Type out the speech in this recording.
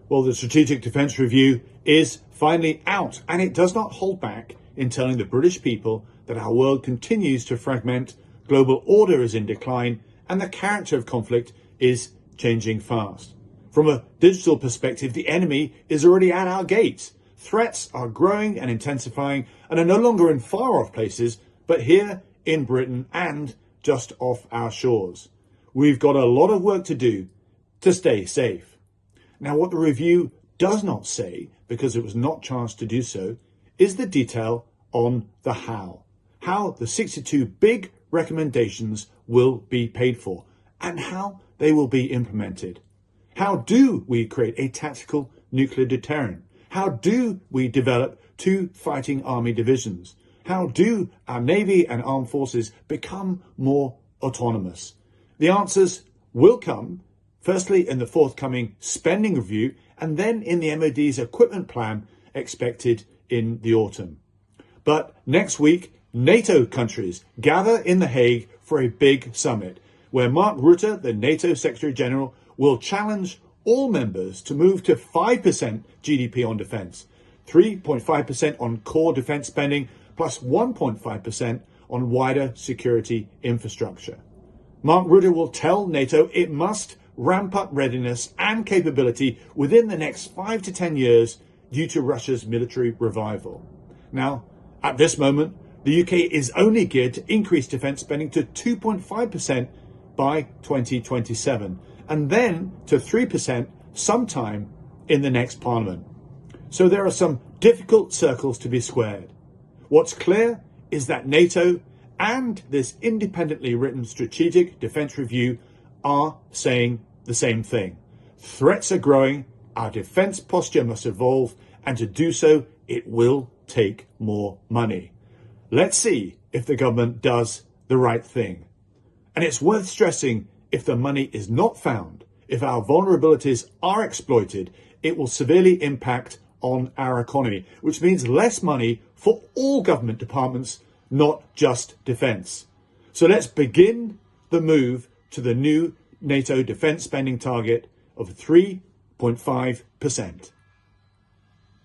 Well, the Strategic Defence Review is finally out, and it does not hold back in telling the British people that our world continues to fragment, global order is in decline, and the character of conflict is changing fast. From a digital perspective, the enemy is already at our gates. Threats are growing and intensifying and are no longer in far-off places, but here in Britain and just off our shores. We've got a lot of work to do to stay safe. Now, what the review does not say, because it was not charged to do so, is the detail on the how the 62 big recommendations will be paid for and how they will be implemented. How do we create a tactical nuclear deterrent? How do we develop 2 fighting army divisions? How do our Navy and armed forces become more autonomous? The answers will come, firstly in the forthcoming spending review, and then in the MOD's equipment plan expected in the autumn. But next week, NATO countries gather in The Hague for a big summit, where Mark Rutte, the NATO Secretary General, will challenge all members to move to 5% GDP on defence, 3.5% on core defence spending, plus 1.5% on wider security infrastructure. Mark Rutte will tell NATO it must ramp up readiness and capability within the next 5 to 10 years due to Russia's military revival. Now, at this moment, the UK is only geared to increase defence spending to 2.5% by 2027, and then to 3% sometime in the next Parliament. So there are some difficult circles to be squared. What's clear is that NATO and this independently written Strategic Defence Review are saying the same thing. Threats are growing, our defence posture must evolve, and to do so, it will take more money. Let's see if the government does the right thing. And it's worth stressing, if the money is not found, if our vulnerabilities are exploited, it will severely impact on our economy, which means less money for all government departments, not just defence. So let's begin the move to the new NATO defence spending target of 3.5%.